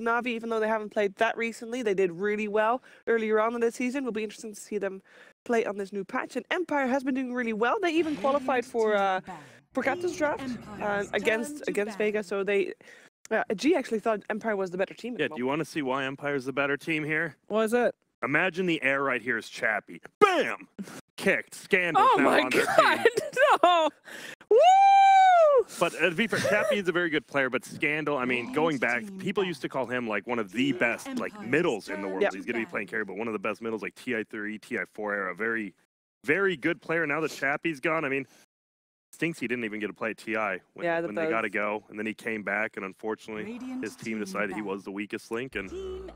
Na'Vi, even though they haven't played that recently, they did really well earlier on in the season. It'll be interesting to see them play on this new patch. And Empire has been doing really well. They even qualified for Captain's Draft against Vega. So they, G actually thought Empire was the better team. Yeah, do you want to see why Empire's the better team here? What is it? Imagine the air right here is Chappie. Bam! Kicked. Scandal. Oh now my on god! No! Woo! But to be fair, Chappie is a very good player, but Scandal, I mean, going back, people used to call him like one of the best like middles in the world. Yep. He's going to be playing carry, but one of the best middles like TI3, TI4 era. Very, very good player. Now that Chappie's gone, I mean, stinks he didn't even get to play at TI when they got to go. And then he came back, and unfortunately, his team decided he was the weakest link, and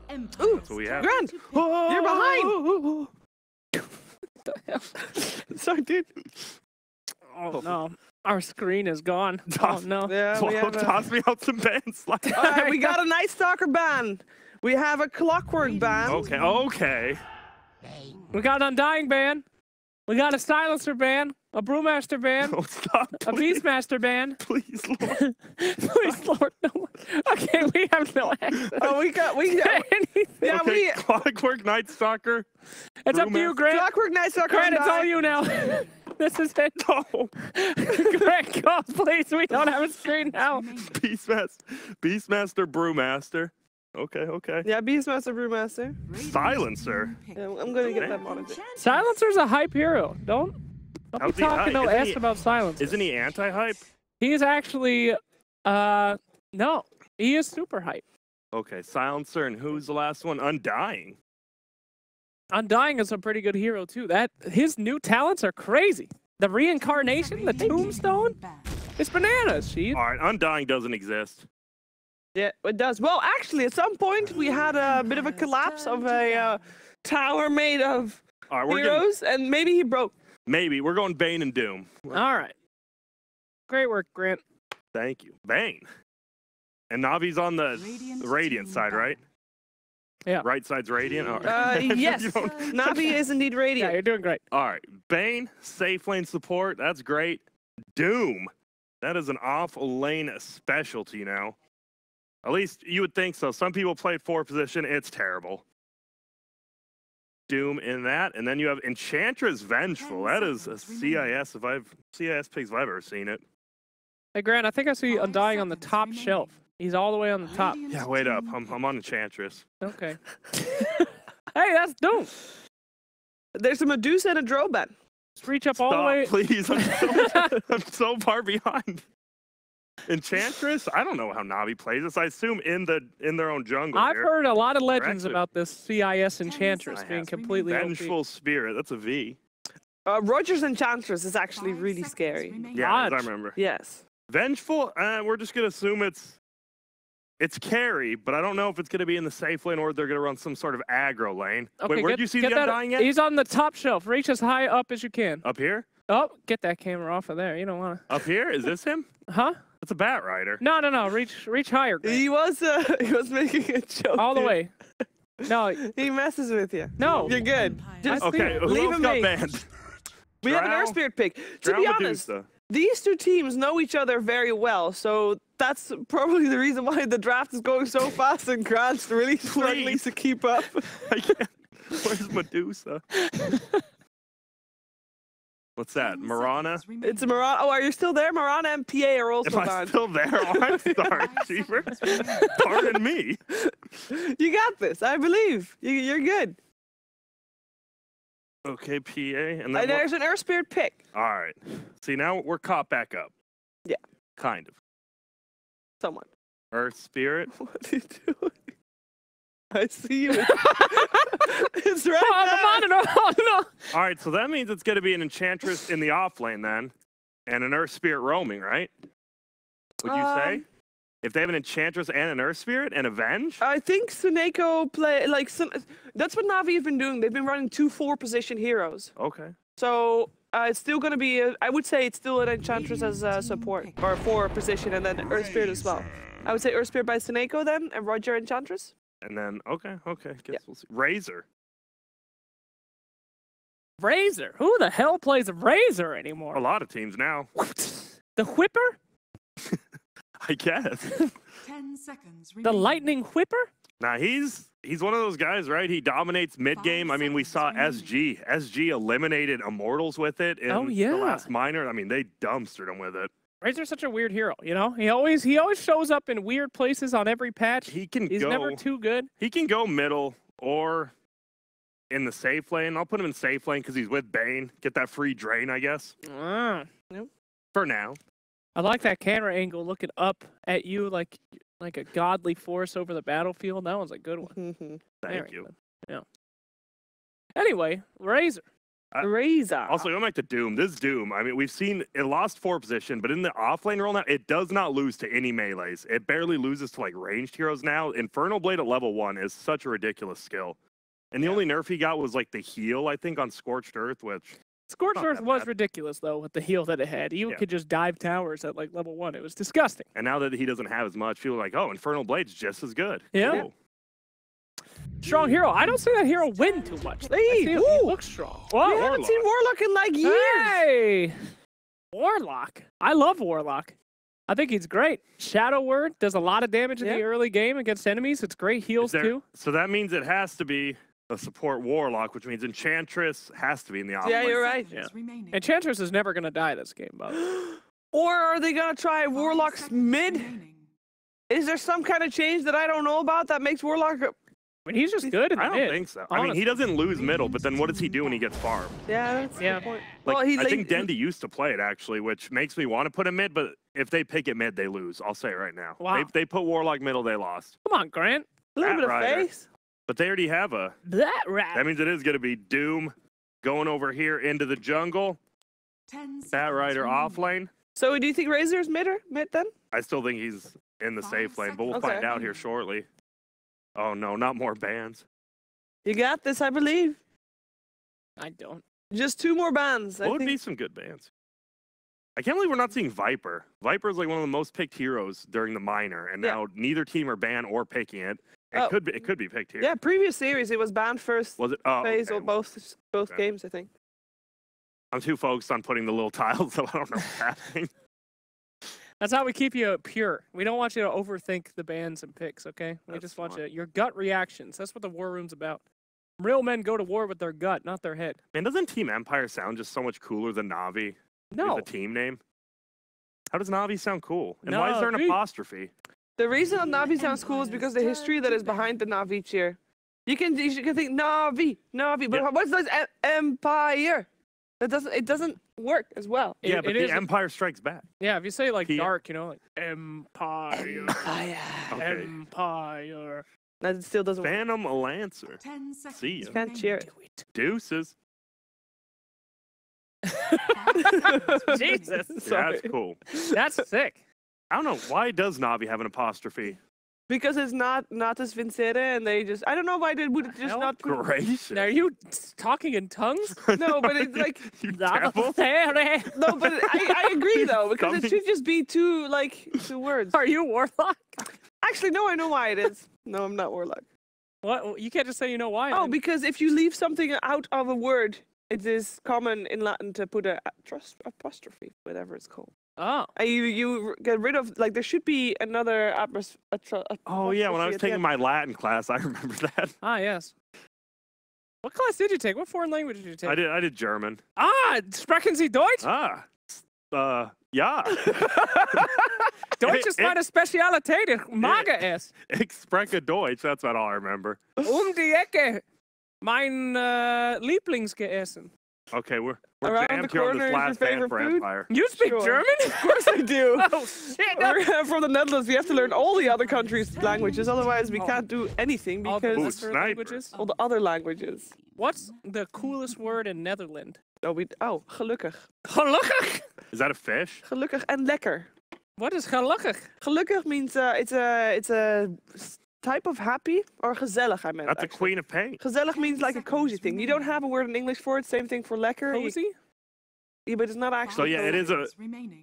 that's what we have. Grand! You're behind! What the hell? Sorry, dude. Oh, no. Our screen is gone. Oh, no. Yeah, we have toss me out some bands. All right, we got a Night Stalker ban. We have a Clockwork ban. Okay, okay. We got an Undying ban. We got a Silencer ban. A Brewmaster ban. Oh, stop, a Beastmaster ban. Please, Lord. Please, Lord, no. Okay, we have no access. Oh, we got anything. Yeah, okay, Clockwork Night Stalker. It's up to you, Grant. Clockwork Night Stalker. Grant, it's all you now. This is it. No. Grant, go, please. We don't have a screen now. Beastmaster, Brewmaster. Okay, okay. Yeah, Beastmaster, Brewmaster. Silencer. Yeah, I'm gonna get that monitor. Silencer's a hype hero. Don't be talking no ass about Silencer. Isn't he anti-hype? He is actually, no. He is super hype. Okay, Silencer, and who's the last one? Undying. Undying is a pretty good hero, too. His new talents are crazy. The reincarnation, the tombstone, it's bananas, Sheet. All right, Undying doesn't exist. Yeah, it does. Well, actually, at some point, we had a bit of a collapse of a tower made of heroes, and maybe he broke. Maybe. We're going Bane and Doom. All right. Great work, Grant. Thank you. Bane. And Navi's on the Radiant side, right? Yeah. Right side's Radiant? All right. Yes. Navi is indeed Radiant. Yeah, you're doing great. All right. Bane, safe lane support. That's great. Doom. That is an off lane specialty now. At least you would think so. Some people play 4 position. It's terrible. Doom in that. And then you have Enchantress Vengeful. That is a CIS CIS picks if I've ever seen it. Hey, Grant, I think I see Undying on the top shelf. He's all the way on the top. Yeah, wait up. I'm on Enchantress. Okay. Hey, that's Doom. There's a Medusa and a Droban. Just reach up all the way. Please. I'm so far behind. Enchantress? I don't know how Navi plays this. I assume in their own jungle. I've heard a lot of legends Correct. about this CIS Enchantress being completely Vengeful OP. Spirit. That's a V. Roger's Enchantress is actually really scary. Yeah, as I remember. Yes. Vengeful, we're just going to assume it's carry, but I don't know if it's going to be in the safe lane or they're going to run some sort of aggro lane. Okay, wait, where'd you see the Undying at? He's on the top shelf. Reach as high up as you can. Up here? Oh, get that camera off of there. You don't want to. Up here? Is this him? Huh? That's a Bat Rider. No. Reach higher. Grant. He was making a joke. All the way. No. He messes with you. No. You're good. Just Okay, who leave else him got be. banned? We have an Earth Spirit pick. To be honest, Medusa. these two teams know each other very well, so that's probably the reason why the draft is going so fast and Grant's really struggling to keep up. I can't. Where's Medusa? What's that? Marana? It's a Marana. Oh, are you still there? Marana and PA are also Am I banned. still there? Oh, I'm sorry, Cheever. Pardon me. You got this. I believe. You're good. Okay, PA. And then There's an Earth Spirit pick. all right. See, now we're caught back up. Yeah. Kind of. Somewhat. Earth Spirit. What are you doing? I see you. It's right Oh, the monitor. Oh, no. All right, so that means it's going to be an Enchantress in the off lane then, and an Earth Spirit roaming, right? Would you say? If they have an Enchantress and an Earth Spirit and Avenge? I think Suneko play like that's what Navi have been doing. They've been running 2 4-position heroes. Okay. So it's still going to be. I would say it's still an Enchantress as support or 4-position, and then Earth Spirit as well. I would say Earth Spirit by Suneko then, and Roger Enchantress. And then, okay. Guess we'll see. Razor. Razor. Who the hell plays Razor anymore? A lot of teams now. The Whipper? I guess. 10 seconds The Lightning Whipper? Nah, he's one of those guys, right? He dominates mid-game. I mean, we saw SG. SG eliminated Immortals with it in the last minor. I mean, they dumpstered him with it. Razor's such a weird hero, you know? He always shows up in weird places on every patch. He's never too good. He can go middle or in the safe lane. I'll put him in safe lane because he's with Bane. Get that free drain, I guess. Yep. For now. I like that camera angle looking up at you like a godly force over the battlefield. That one's a good one. Thank you. Yeah. Anyway, Razor. Also, going back to Doom. This Doom, I mean, we've seen it lost 4 position, but in the offlane role now, it does not lose to any melees. It barely loses to, like, ranged heroes now. Infernal Blade at level 1 is such a ridiculous skill. And the only nerf he got was, like, the heal, I think, on Scorched Earth, which... Scorched Earth was ridiculous, though, with the heal that it had. You could just dive towers at, like, level 1. It was disgusting. And now that he doesn't have as much, people are like, oh, Infernal Blade's just as good. Yeah. Cool. Strong hero. I don't see that hero win too much. He looks strong. Whoa, we haven't seen Warlock in like years. Hey! Warlock. I love Warlock. I think he's great. Shadow Word does a lot of damage in the early game against enemies. It's great heals too. So that means it has to be a support Warlock, which means Enchantress has to be in the offlane. Yeah, you're right. Yeah. Enchantress is never going to die this game, by the way. Or are they going to try Warlock's mid? Is there some kind of change that I don't know about that makes Warlock... I mean, he's just good in the mid. I don't think so. Honestly. I mean, he doesn't lose middle, but then what does he do when he gets farmed? Yeah, that's the point. Like, well, I think Dendy used to play it, actually, which makes me want to put him mid, but if they pick it mid, they lose. I'll say it right now. Wow. They put Warlock middle, they lost. Come on, Grant. A little bit of face. But they already have a... That means it is going to be Doom going over here into the jungle. Bat Rider off lane. So do you think Razor's mid then? I still think he's in the safe lane, but we'll find out here shortly. Oh, no, not more bans. You got this, I believe. I don't. Just 2 more bans. What would be some good bans? I can't believe we're not seeing Viper. Viper is like one of the most picked heroes during the minor, and now neither team are banned or picking it. It could be picked here. Yeah, previous series it was banned first. Was it? Phase or both games, I think. I'm too focused on putting the little tiles, so I don't know what's happening. That's how we keep you pure. We don't want you to overthink the bans and picks, okay? We just want your gut reactions. That's what the war room's about. Real men go to war with their gut, not their head. Man, doesn't Team Empire sound just so much cooler than Na'Vi? No. The team name? How does Na'Vi sound cool? And why is there an apostrophe? The reason that Na'Vi sounds cool is because the history that is behind the Na'Vi cheer. You can think Na'Vi, but what's this Empire? It doesn't work as well. Yeah, but the Empire Strikes Back. Yeah, if you say like dark, you know, like Empire. Empire. That still doesn't work. Phantom Lancer. See ya. You can't cheer it. Deuces. Jesus. That's cool. That's sick. I don't know. Why does Na'Vi have an apostrophe? Because it's not Natus Vincere, and they just... I don't know why they would just not... Gracious. Are you talking in tongues? No, but it's like... No, but I agree, though, because it should just be 2 words. Are you Warlock? Actually, no, I know why it is. No, I'm not Warlock. What? You can't just say you know why. Oh, because if you leave something out of a word, it is common in Latin to put a apostrophe, whatever it's called. Oh. You get rid of, there should be another oh, yeah, when I was taking my Latin class, I remember that. Ah, yes. What class did you take? What foreign language did you take? I did German. Ah, sprechen Sie Deutsch? Ja. Deutsch ist meine Spezialität. Ich mag es. Ich spreche Deutsch, that's not all I remember. Die Ecke. Mein Lieblingsgeessen. Okay, we're around jammed the here on corner this last ban for food? Empire. You speak German? Of course I do. Oh, shit. We're from the Netherlands. We have to learn all the other countries' languages. Otherwise, we can't do anything because all the other languages. What's the coolest word in Netherlands? Gelukkig. Gelukkig? Is that a fish? Gelukkig en lekker. What is gelukkig? Gelukkig means it's a type of happy or gezellig, I meant. That's a queen of pain. Gezellig means like a cozy thing. You don't have a word in English for it. Same thing for lekker. Cozy? Yeah, but it's not actually. So yeah, it is a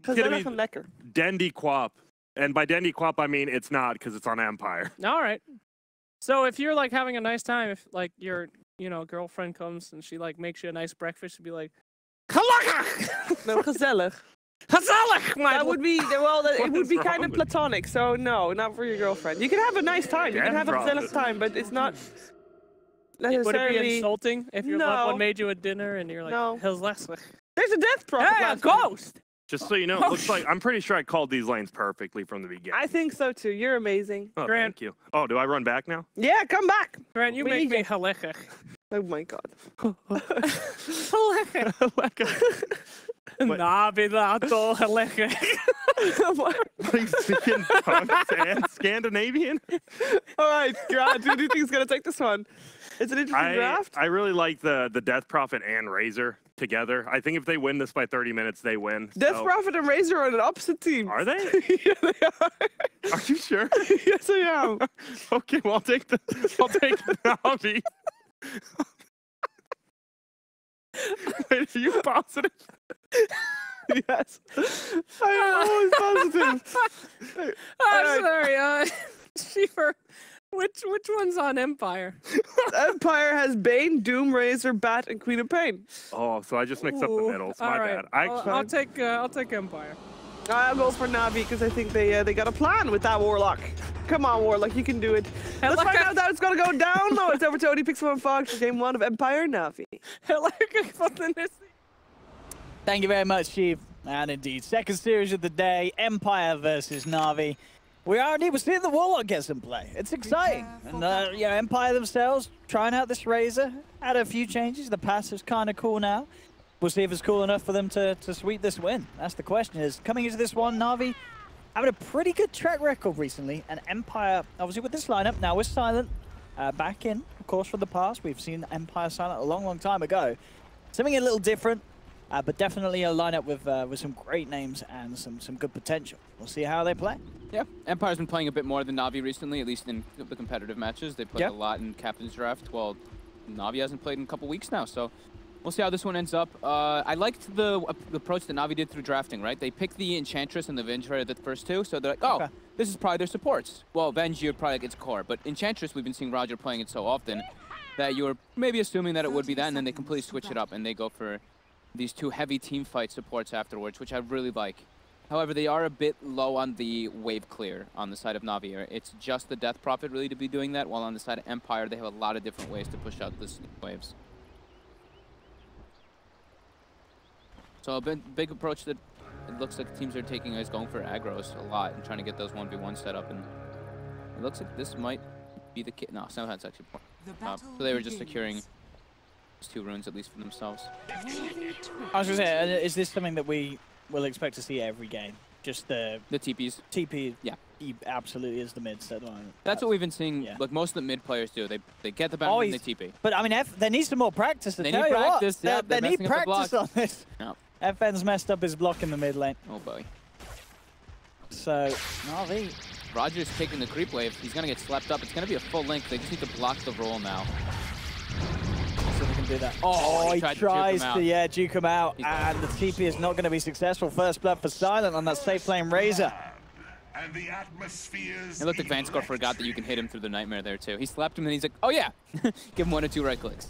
gezellig and lekker. Dendy Quap. And by Dendy Quap, I mean it's not because it's on Empire. All right. So if you're having a nice time, if your girlfriend comes and she makes you a nice breakfast, you'd be like, gelukkig! No, gezellig. That would be, well, it What would is be wrong kind of with- platonic, so no, not for your girlfriend. You can have a nice time, you can have a zealous time, but it's not necessarily... Would it be insulting if your loved No. one made you a dinner and you're like, No. Hilsleslich? There's a death prophet. Hey, a last time. ghost! Just so you know, it looks like I'm pretty sure I called these lanes perfectly from the beginning. I think so too. You're amazing. Oh, Grant. thank you. Oh, do I run back now? Yeah, come back. Grant, you We make need me you. halachik. Oh my god. Navi lato halachik. Are you speaking and Scandinavian? All right, Grant, who do you think is going to take this one? It's an interesting draft. I really like the Death Prophet and Razor together. I think if they win this by 30 minutes, they win. Death so. Prophet and Razor are on an opposite team. Are they? Yeah, they are. Are you sure? Yes, I am. Okay, well, I'll take Navi. Wait, are you positive? Yes. I am always positive. I'm sorry, Schiefer, which one's on Empire? Empire has Bane, Doom, Razor, Bat, and Queen of Pain. Oh, so I just mixed up the Ooh, middles. all My right. bad. I'll take Empire. I'll go for Navi because I think they got a plan with that Warlock. Come on, Warlock, you can do it. Let's find out how it's going to go down. No, it's over to Odie Pixel and Fox for game 1 of Empire Navi. Thank you very much, Chief. And indeed, second series of the day, Empire versus Navi. We're seeing the Warlock get some play. It's exciting. And, Empire themselves trying out this Razor. Had a few changes. The pass is kind of cool now. We'll see if it's cool enough for them to sweep this win. That's the question. Is coming into this one, Navi having a pretty good track record recently. And Empire, obviously with this lineup, now we're Silent. Back in, of course, from the past. We've seen Empire Silent a long, long time ago. Something a little different. But definitely a lineup with some great names and some good potential. We'll see how they play. Yeah, Empire's been playing a bit more than Navi recently, at least in the competitive matches. They played a lot in Captain's Draft. Well, Navi hasn't played in a couple weeks now, so we'll see how this one ends up. I liked the approach that Navi did through drafting, right? They picked the Enchantress and the Vincere at the first two, so they're like, oh, this is probably their supports. Well, Vincere probably like its core, but Enchantress, we've been seeing Roger playing it so often that you were maybe assuming that it would be that, and then they completely switch it up and they go for these two heavy team fight supports afterwards, which I really like. However, they are a bit low on the wave clear on the side of Navi. It's just the Death Prophet really to be doing that, while on the side of Empire, they have a lot of different ways to push out the waves. So a big approach that it looks like teams are taking is going for aggros a lot and trying to get those 1v1 set up. And it looks like this might be the kit. No, somehow it's actually more. So they were just securing 2 runes at least for themselves. I was going to say, is this something that we will expect to see every game? Just the TPs? TP, yeah. He absolutely is the mid set line. That's what we've been seeing. Like most of the mid players do. They get the bounty and they TP. But I mean, they need some more practice. They need practice. Yeah, they need practice on this. Yep. FN's messed up his block in the mid lane. Oh boy. So Navi. Roger's taking the creep wave. He's gonna get slapped up. It's gonna be a full link. They just need to block the roll now. So they can do that. Oh, he tries to juke him out, and the TP is not going to be successful. First blood for Silent on that safe lane Razor. And the atmospheres. It looked like Vincere forgot that you can hit him through the Nightmare there too. He slapped him and he's like, oh yeah, give him 1 or 2 right clicks.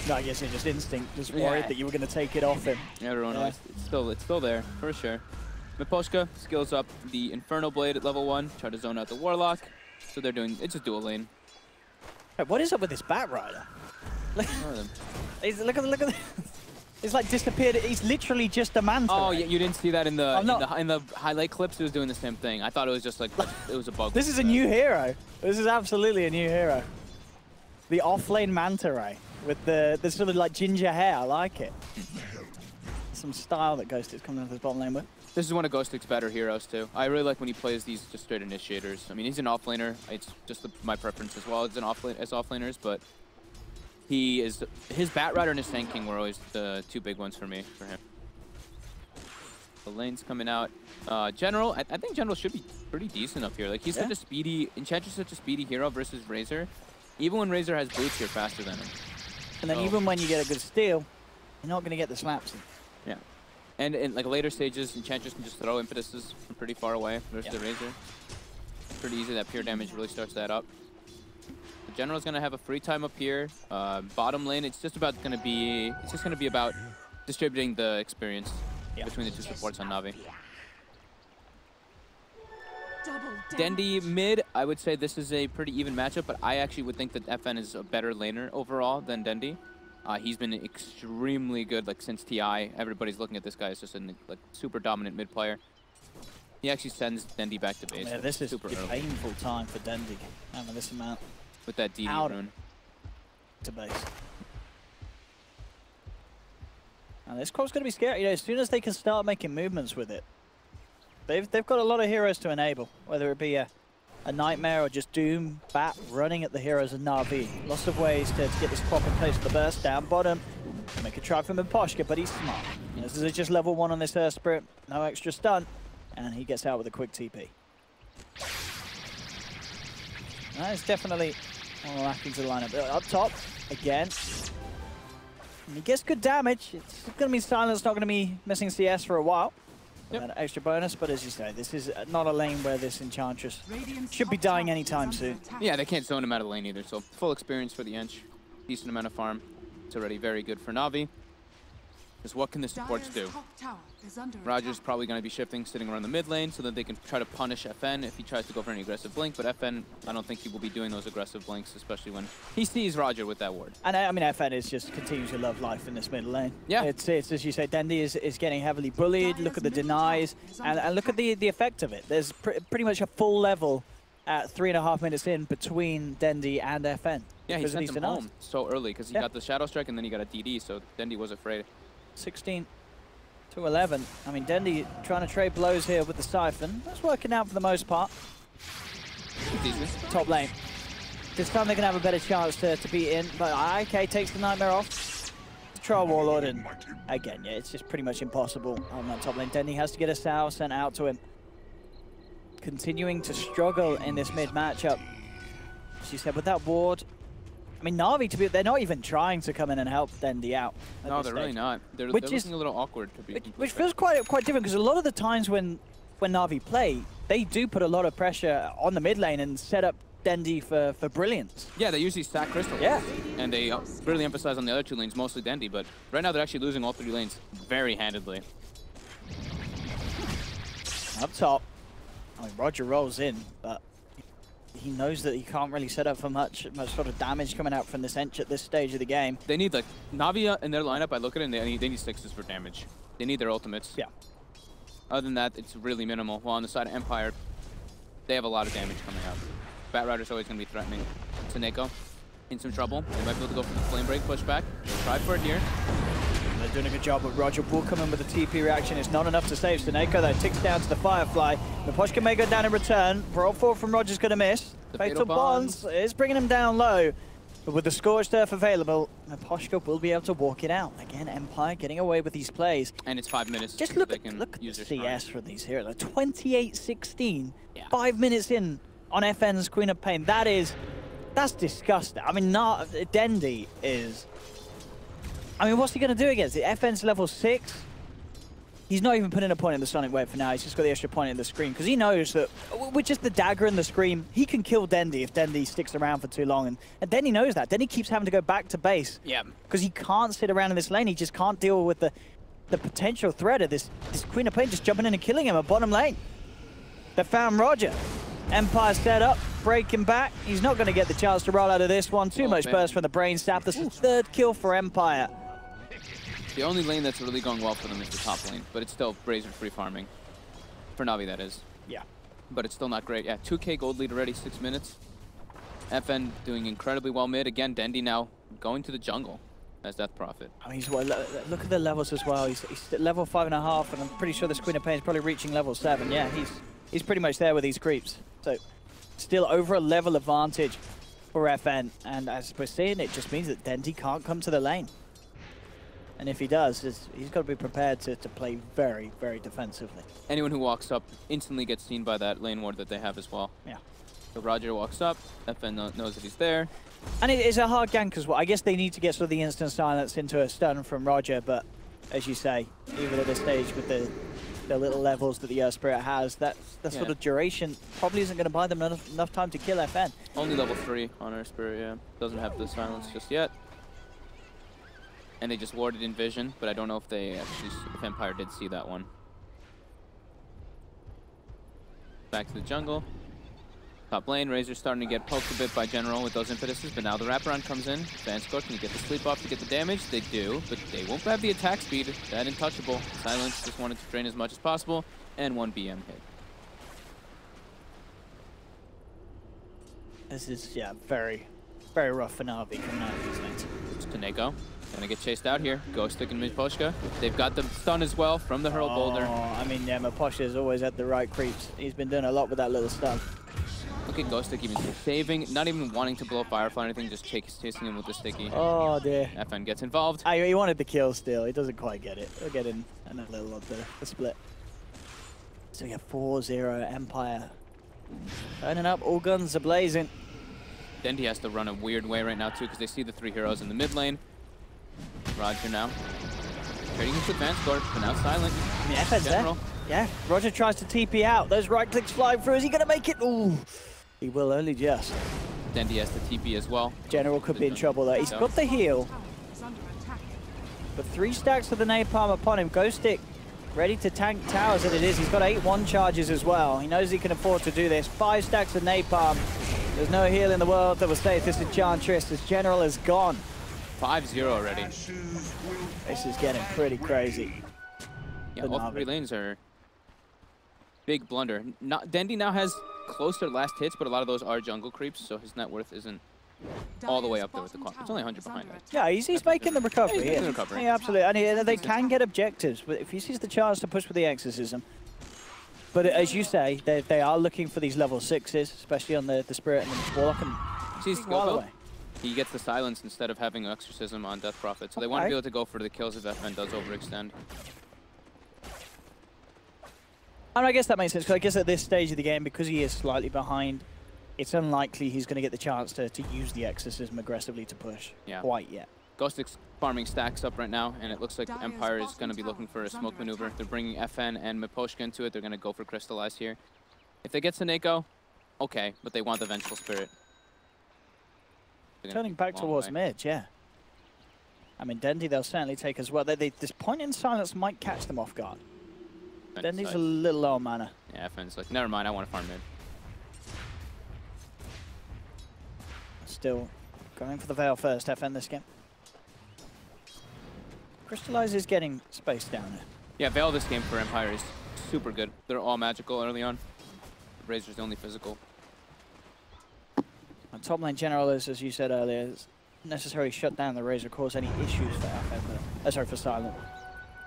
No, I guess it's just instinct, just worried that you were going to take it off him. Everyone knows. It's still there for sure. Miposhka skills up the Inferno Blade at level 1, try to zone out the Warlock. So they're doing, it's a dual lane. Hey, what is up with this Bat Rider? Look at he's like disappeared. He's literally just a manta. Oh, yeah, you didn't see that in the highlight clips. It was doing the same thing. I thought it was just like it was a bug. This is a new hero. This is absolutely a new hero. The off-lane manta ray with the sort of like ginger hair. I like it. Some style that Ghost is coming out of his bottom lane with. This is one of Ghostic's better heroes too. I really like when he plays these just straight initiators. I mean, he's an offlaner. It's just my preference as well as offlaners, but his Bat Rider and his Sand King were always the 2 big ones for me for him. The lane's coming out. General, I think General should be pretty decent up here. Like he's such a speedy Enchantress, such a speedy hero versus Razor. Even when Razor has boots, you're faster than him. And then even when you get a good steal, you're not going to get the slaps. Yeah. And in like later stages, Enchantress can just throw impetuses from pretty far away versus the Razor. Pretty easy. That pure damage really starts that up. The General's gonna have a free time up here. Bottom lane, it's just gonna be about distributing the experience. between the two supports on Na'Vi. Double Dendi mid, I would say this is a pretty even matchup, but I actually would think that FN is a better laner overall than Dendi. He's been extremely good like since TI. Everybody's looking at this guy as just a like super dominant mid player. He actually sends Dendi back to base. Yeah, this is super a painful time for Dendi. Having this amount with that DD rune to base. And this core's going to be scary. You know, as soon as they can start making movements with it, they've got a lot of heroes to enable, whether it be a Nightmare or just Doom, Bat running at the heroes of Na'Vi. Lots of ways to get this prop in place for the burst. Down bottom, make a try from Imposhka, but he's smart. You know, this is just level 1 on this Earth Spirit, no extra stun, and he gets out with a quick TP. That is definitely lacking to the lineup. Up top, again. And he gets good damage. It's going to be silent, not going to be missing CS for a while. Yep. That extra bonus, but as you say, this is not a lane where this Enchantress should be dying anytime soon. Yeah, they can't zone him out of the lane either, so full experience for the Ench. Decent amount of farm. It's already very good for Na'Vi. Because what can the supports do? Roger's probably going to be shifting, sitting around the mid lane, so that they can try to punish FN if he tries to go for any aggressive blink. But FN, I don't think he will be doing those aggressive blinks, especially when he sees Roger with that ward. And I mean, FN is just continues to love life in this mid lane. Yeah. It's as you say, Dendi is getting heavily bullied. Look at the denies, and look at the effect of it. There's pretty much a full level at 3.5 minutes in between Dendi and FN. Yeah, he sent him home so early because he got the Shadow Strike and then he got a DD, so Dendi was afraid. 16 to 11. I mean, Dendi trying to trade blows here with the Siphon. That's working out for the most part. Top lane. This time they're going to have a better chance to be in, but IK takes the Nightmare off. Troll Warlord, and again, yeah, it's just pretty much impossible on that top lane. Dendi has to get a Sow sent out to him. Continuing to struggle in this mid matchup. As you said, with that ward, I mean, Na'Vi, they're not even trying to come in and help Dendi out. No, they're really not. They're looking a little awkward to be. Which feels quite different, because a lot of the times when Na'Vi play, they do put a lot of pressure on the mid lane and set up Dendi for brilliance. Yeah, they usually stack Crystal. Yeah. And they really emphasize on the other 2 lanes, mostly Dendi, but right now they're actually losing all 3 lanes very handedly. Up top, I mean, Roger rolls in, but he knows that he can't really set up for much sort of damage coming out from this Ench at this stage of the game. They need, like, Na'Vi in their lineup, I look at it, and they need 6s for damage. They need their ultimates. Yeah. Other than that, it's really minimal. While on the side of Empire, they have a lot of damage coming out. Bat Rider's always going to be threatening. Taneko in some trouble. They might be able to go for the Flame Break, push back. Try for it here. They're doing a good job, but Roger will come in with a TP reaction. It's not enough to save Taneko, though. Ticks down to the Firefly. Miposhka may go down in return. Brawl 4 from Roger's going to miss. Fatal Bonds is bringing him down low. But with the Scorched Earth available, Miposhka will be able to walk it out. Again, Empire getting away with these plays. And it's 5 minutes. Just look at the CS for these heroes. Like 28-16, 5 minutes in on FN's Queen of Pain. That's disgusting. I mean, Dendi is... I mean, what's he going to do against it? FN's level 6. He's not even putting a point in the Sonic Wave for now. He's just got the extra point in the Scream, because he knows that with just the dagger and the Scream, he can kill Dendi if Dendi sticks around for too long. And Dendi knows that. Dendi keeps having to go back to base. Yeah. Because he can't sit around in this lane. He just can't deal with the potential threat of this Queen of Pain just jumping in and killing him at bottom lane. They found Roger. Empire set up, breaking back. He's not going to get the chance to roll out of this one. Too much burst from the Brain Sap. This is the 3rd kill for Empire. The only lane that's really going well for them is the top lane, but it's still Brazier free farming. For Na'Vi, that is. Yeah. But it's still not great. Yeah, 2K gold lead already, 6 minutes. FN doing incredibly well mid. Again, Dendi now going to the jungle as Death Prophet. I mean, look at the levels as well. He's level 5.5, and I'm pretty sure this Queen of Pain is probably reaching level 7. Yeah, he's pretty much there with these creeps. So, still over a level advantage for FN. And as we're seeing, it just means that Dendi can't come to the lane. And if he does, he's got to be prepared to play very, very defensively. Anyone who walks up instantly gets seen by that lane ward that they have as well. Yeah. So Roger walks up, FN knows that he's there. And it is a hard gank as well. I guess they need to get sort of the instant silence into a stun from Roger, but as you say, even at this stage with the little levels that the Earth Spirit has, that sort of duration probably isn't going to buy them enough time to kill FN. Only level 3 on Earth Spirit, yeah. Doesn't have the silence just yet. and they just warded in vision, but I don't know if they actually, if Empire did see that one. Back to the jungle. Top lane, Razor's starting to get poked a bit by General with those impetuses, but now the wraparound comes in. Vincere, can you get the sleep off to get the damage? They do, but they won't have the attack speed. That untouchable. Silence just wanted to drain as much as possible, and 1 BM hit. This is, yeah, very, very rough for Na'Vi coming out of these lanes. It's Kaneko. Gonna get chased out here. Ghostic and Miposhka. They've got the stun as well from the Hurl Boulder. I mean, yeah, Miposhka's always at the right creeps. He's been doing a lot with that little stun. Look at Ghostic even saving, not even wanting to blow Firefly or anything, just chasing him with the sticky. Oh, dear. FN gets involved. He wanted the kill still. He doesn't quite get it. He'll get in a little of the split. So we have 4-0 Empire. Turning up, all guns are blazing. Dendi has to run a weird way right now, too, because they see the 3 heroes in the mid lane. Roger now. Trading into Vincere, but now silent. I mean, FN's there. Yeah, Roger tries to TP out. Those right clicks flying through. Is he going to make it? Ooh, he will only just. Dendi has the TP as well. General could be in trouble though. He's got the heal. But 3 stacks of the napalm upon him. Ghostic ready to tank towers as it is. He's got 8-1 charges as well. He knows he can afford to do this. 5 stacks of napalm. There's no heal in the world that will save this Enchantress. This General is gone. 5-0 already. This is getting pretty crazy. Yeah, all 3 lanes are big blunder. Dendi now has closer last hits, but a lot of those are jungle creeps, so his net worth isn't all the way up there with the clock. It's only 100 behind it. Yeah, he's making the recovery. He's making the recovery. Yeah, absolutely. And they can get objectives if he sees the chance to push with the exorcism. But as you say, they are looking for these level 6s, especially on the Spirit and the Warlock. And he's away. He gets the silence instead of having exorcism on Death Prophet, so they want to be able to go for the kills if FN does overextend. I mean, I guess that makes sense, because I guess at this stage of the game, because he is slightly behind, it's unlikely he's going to get the chance to use the exorcism aggressively to push quite yet. Ghostic's farming stacks up right now, and it looks like Empire is going to be looking for a smoke maneuver. They're bringing FN and Miposhka into it. They're going to go for Crystallize here. If they get Saneko, okay, but they want the Vengeful Spirit. Turning back towards mid, yeah. I mean, Dendi they'll certainly take as well. This point in silence might catch them off guard. Dendi's a little low on mana. Yeah, FN's like, never mind, I want to farm mid. Still going for the Veil first, FN this game. Crystallize is getting space down there. Yeah, Veil this game for Empire is super good. They're all magical early on. Razor's the only physical. And top lane General is, as you said earlier, is necessarily shut down the Razor, cause any issues for FN, sorry, for Silent.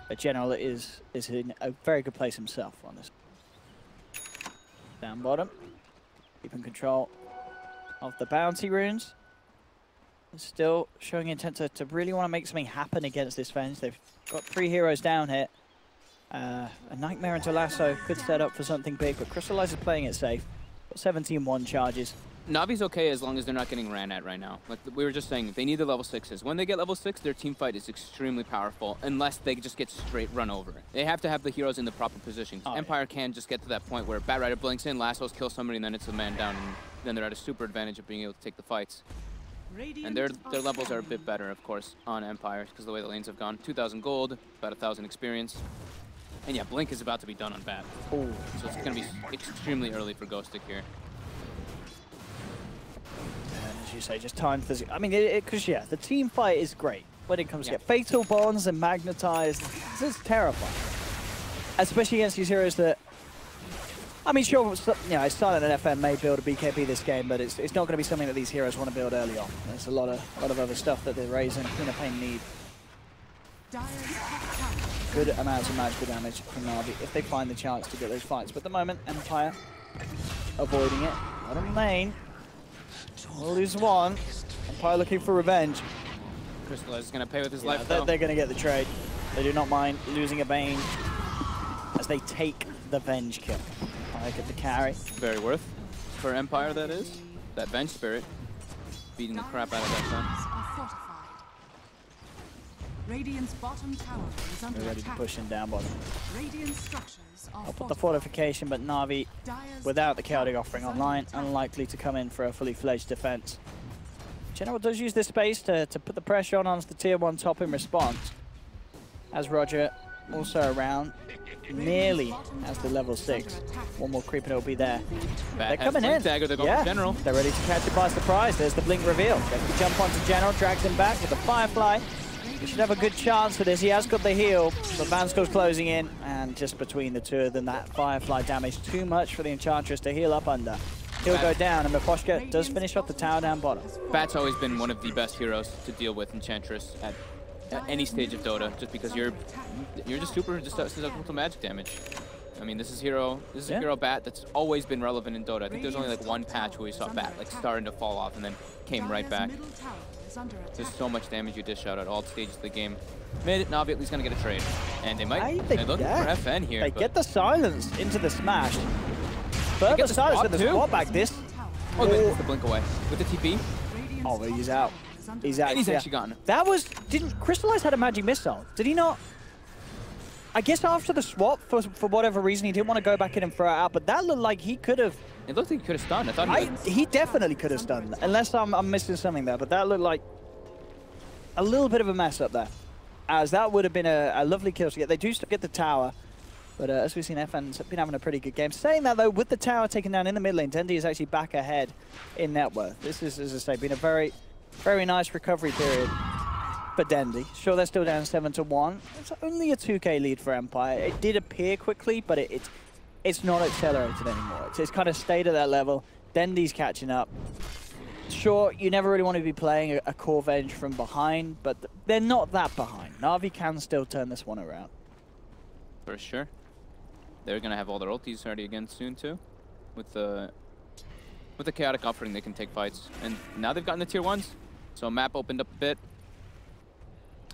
But General is in a very good place himself on this. Down bottom, keeping control of the bounty runes. Still showing intent to really want to make something happen against this Venge. They've got 3 heroes down here. A Nightmare into Lasso could set up for something big, but Crystallize is playing it safe. Got 17-1 charges. Navi's okay as long as they're not getting ran at right now. Like we were just saying, they need the level 6s. When they get level 6, their team fight is extremely powerful, unless they just get straight run over. They have to have the heroes in the proper positions. Empire can just get to that point where Bat Rider blinks in, Lassos kill somebody, and then it's a man down, and then they're at a super advantage of being able to take the fights. And their levels are a bit better, of course, on Empire, because the way the lanes have gone. 2,000 gold, about 1,000 experience. And yeah, Blink is about to be done on Bat. Ooh. So it's going to be extremely early for Ghostic here. As you say, just time physics. I mean, because yeah, the team fight is great when it comes to Fatal Bonds and Magnetized. This is terrifying, especially against these heroes that. I mean, sure, you know, Silent and FN may build a BKB this game, but it's not going to be something that these heroes want to build early on. There's a lot of other stuff that they're raising. Inner Pain need good amounts of magical damage from Navi if they find the chance to get those fights. But at the moment, Empire avoiding it. Bottom lane. We'll lose one. Empire looking for revenge. Crystallize is going to pay with his life, though. They're going to get the trade. They do not mind losing a Bane as they take the Venge kill. I get the carry. Very worth for Empire, that is. That Venge Spirit beating the crap out of that son. Radiant's bottom tower is under They're ready to attack. push him down bottom. Radiant structures are I'll put the fortification, but Na'Vi, without the Chaotic Offering online, unlikely to come in for a fully fledged defense. General does use this space to put the pressure on onto the tier 1 top in response. As Roger also around, nearly as the level 6. One more creep and it'll be there. They're coming in. Dagger, they're going for General. They're ready to catch it by surprise. There's the blink reveal. Gets the jump onto General, drags him back with the Firefly. He should have a good chance for this. He has got the heal, but Vanscore's closing in, and just between the two of them, that Firefly damage too much for the Enchantress to heal up under. He'll go down, and Mifoshka does finish off the tower down bottom. Bat's always been one of the best heroes to deal with Enchantress at any stage of Dota, just because you're just super susceptible to magic damage. I mean, this is a hero Bat that's always been relevant in Dota. I think there's only like one patch where we saw Bat like starting to fall off and then came right back. There's so much damage you dish out at all stages of the game. Mid, Navi at least gonna get a trade, and they might. They're looking for FN here. They get the silence into the smash. Further silence with the spot back. This. Oh, there's the blink away with the TP. Oh, he's out. He's out. And he's actually gotten. That was. Didn't Crystallize had a magic missile? Did he not? I guess after the swap, for whatever reason, he didn't want to go back in and throw it out. But that looked like he could have. It looked like he could have stunned. I thought he definitely could have stunned, unless I'm missing something there. But that looked like a little bit of a mess up there, as that would have been a lovely kill to get. They do still get the tower, but as we've seen, FN's been having a pretty good game. Saying that though, with the tower taken down in the mid lane, Dendi is actually back ahead in net worth. This is, as I say, been a very, very nice recovery period for Dendi. Sure, they're still down 7-1. It's only a 2k lead for Empire. It did appear quickly, but it's not accelerated anymore. It's kind of stayed at that level. Dendi's catching up. Sure, you never really want to be playing a core Venge from behind, but they're not that behind. Na'Vi can still turn this one around. For sure. They're going to have all their ultis ready again soon, too. With the Chaotic Offering, they can take fights. And now they've gotten the tier 1s, so map opened up a bit.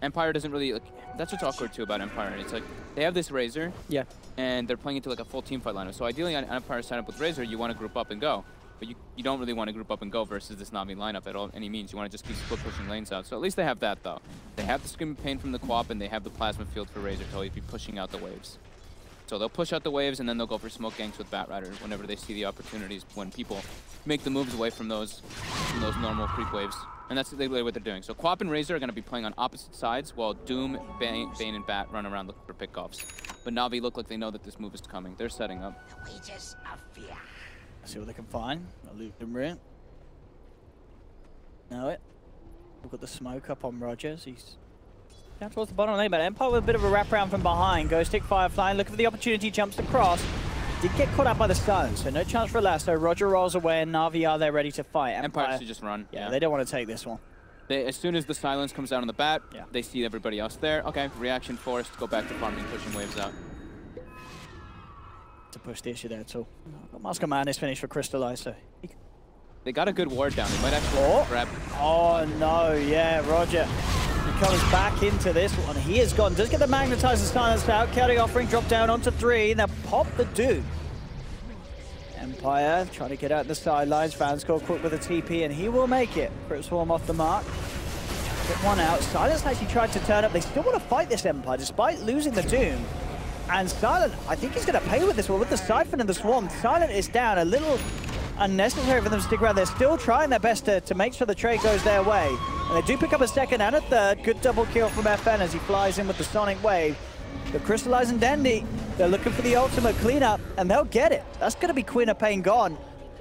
Empire doesn't really... that's what's awkward, too, about Empire. It's like, they have this Razor, and they're playing into like a full teamfight lineup. So ideally, on Empire sign up with Razor, you want to group up and go. But you don't really want to group up and go versus this Na'Vi lineup at all any means. You want to just keep split pushing lanes out. So at least they have that, though. They have the Screaming Pain from the Quap, and they have the Plasma Field for Razor to always be pushing out the waves. So they'll push out the waves, and then they'll go for smoke ganks with Bat Rider whenever they see the opportunities when people make the moves away from those normal creep waves. And that's literally what they're doing. So Quap and Razor are going to be playing on opposite sides, while Doom, Bane, and Bat run around looking for pickoffs. But Na'Vi look like they know that this move is coming. They're setting up. See what they can find. I'll leave them in. Know it. We've got the smoke up on Rogers. He's down towards the bottom lane, but Empire with a bit of a wraparound from behind. Ghost Stick Firefly, looking for the opportunity, jumps across. Did get caught out by the stun, so no chance for a lasso. Roger rolls away, and Na'Vi are there ready to fight. Empire should just run. Yeah, they don't want to take this one. As soon as the silence comes out on the Bat, they see everybody else there. Okay, reaction forced, go back to farming, pushing waves out. To push the issue there too. Mask of Madness finished for Crystallize, so they got a good ward down. They might actually grab. Oh no, yeah, Roger. He comes back into this one. He is gone. Does get the Magnetizer silenced out. Chaotic Offering drop down onto 3. Now pop the Doom. Empire trying to get out the sidelines. Vanscore quick with a TP, and he will make it. Crit Swarm off the mark. Get one out. Silence actually tried to turn up. They still want to fight this Empire despite losing the Doom. And Silent, I think he's going to pay with this one. With the Siphon and the Swarm, Silent is down. A little unnecessary for them to stick around. They're still trying their best to make sure the trade goes their way. And they do pick up a second and a third. Good double kill from FN as he flies in with the Sonic Wave. The Crystallize and Dendi, they're looking for the ultimate cleanup, and they'll get it. That's going to be Queen of Pain gone.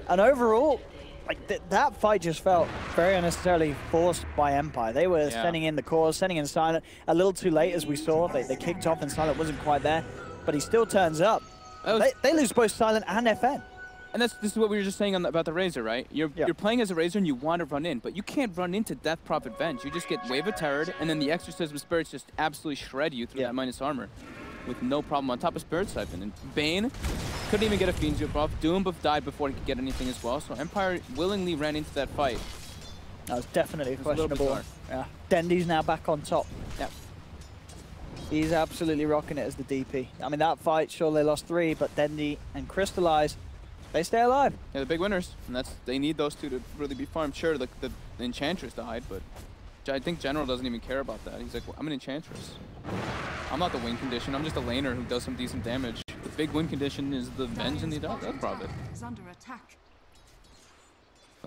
And overall, like that fight just felt very unnecessarily forced by Empire. They were sending in the cores, sending in Silent a little too late, as we saw. They kicked off and Silent wasn't quite there, but he still turns up. They lose both Silent and FN. And this is what we were just saying about the Razor, right? You're playing as a Razor and you want to run in, but you can't run into Death Prophet Venge. You just get Wave of Terror, and then the Exorcism Spirits just absolutely shred you through that minus armor with no problem on top of Spirit Siphon. And Bane couldn't even get a Fiend's Whip off. Doom buff died before he could get anything as well, so Empire willingly ran into that fight. That was definitely a questionable one. Yeah. Dendi's now back on top. Yep. He's absolutely rocking it as the DP. I mean, that fight, sure, they lost 3, but Dendi and Crystallize, they stay alive. Yeah, the big winners, and they need those two to really be farmed. Sure, the Enchantress died, but I think General doesn't even care about that. He's like, well, I'm an Enchantress. I'm not the win condition. I'm just a laner who does some decent damage. The big win condition is the Venge and the Death Prophet.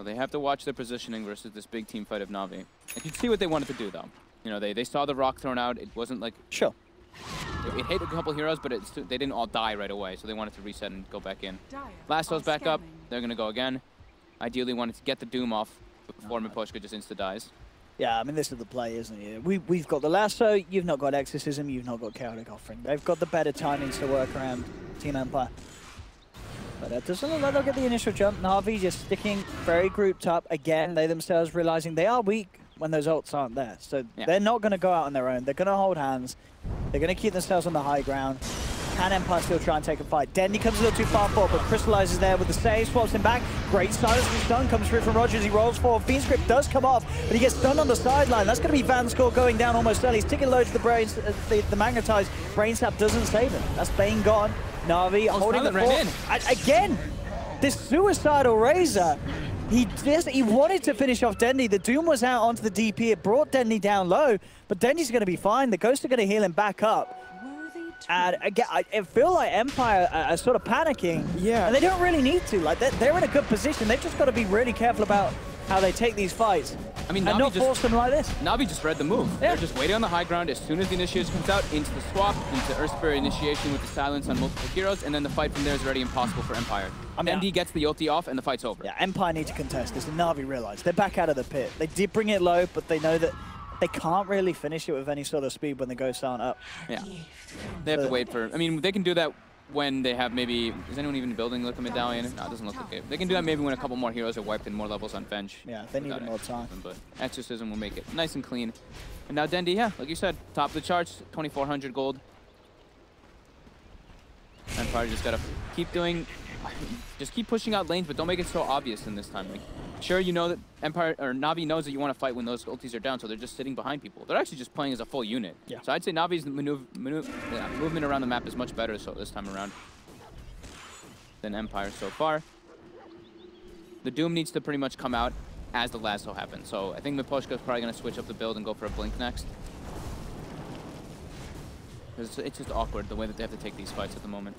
So they have to watch their positioning versus this big team fight of Na'Vi. You can see what they wanted to do, though. You know, they saw the rock thrown out. It wasn't like... Sure. It hit a couple heroes, but they didn't all die right away, so they wanted to reset and go back in. Lasso's back up. They're going to go again. Ideally wanted to get the Doom off before Miposhka just insta-dies. Yeah, I mean, this is the play, isn't it? We've got the Lasso, you've not got Exorcism, you've not got Chaotic Offering. They've got the better timings to work around Team Empire. But it doesn't look like they'll get the initial jump. Na'Vi just sticking very grouped up. Again, they themselves realizing they are weak when those ults aren't there. So they're not going to go out on their own. They're going to hold hands. They're going to keep themselves on the high ground. Can Empire still try and take a fight? Dendy comes a little too far forward, but crystallizes there with the save, swaps him back. Great silence from stun comes through from Roger as he rolls forward. Fiend's Grip does come off, but he gets stunned on the sideline. That's going to be Van's score going down almost early. He's taking low to the brains. The magnetized brain sap doesn't save him. That's Bane gone. Na'Vi holding the fort. Again, this suicidal Razor. He wanted to finish off Dendy. The Doom was out onto the DP. It brought Dendy down low, but Dendy's going to be fine. The Ghosts are going to heal him back up. And again, I feel like Empire are sort of panicking. Yeah. And they don't really need to. Like, they're in a good position. They've just got to be really careful about how they take these fights. I mean, and not force them like this. Na'Vi just read the move. Yeah. They're just waiting on the high ground. As soon as the initiation comes out, into the swap, into Earth Spirit initiation with the silence on multiple heroes, and then the fight from there is already impossible for Empire. Dendy gets the ulti off, and the fight's over. Yeah, Empire need to contest this, and Na'Vi realize they're back out of the pit. They did bring it low, but they know that they can't really finish it with any sort of speed when the Ghosts aren't up. Yeah. They have to wait for... I mean, they can do that when they have maybe... Is anyone even building like a medallion? No, it doesn't look like it. They can do that maybe when a couple more heroes are wiped and more levels on bench. Yeah, they need more time. But Exorcism will make it nice and clean. And now Dendy, yeah, like you said, top of the charts, 2,400 gold. Empire just gotta keep doing... Just keep pushing out lanes, but don't make it so obvious in this time. Like, sure, you know that Empire or Na'Vi knows that you want to fight when those ultis are down, so they're just sitting behind people. They're actually just playing as a full unit. Yeah. So I'd say Navi's movement around the map is much better so this time around than Empire so far. The Doom needs to pretty much come out as the lasso happens. So I think Miposhka is probably going to switch up the build and go for a Blink next. It's just awkward the way that they have to take these fights at the moment.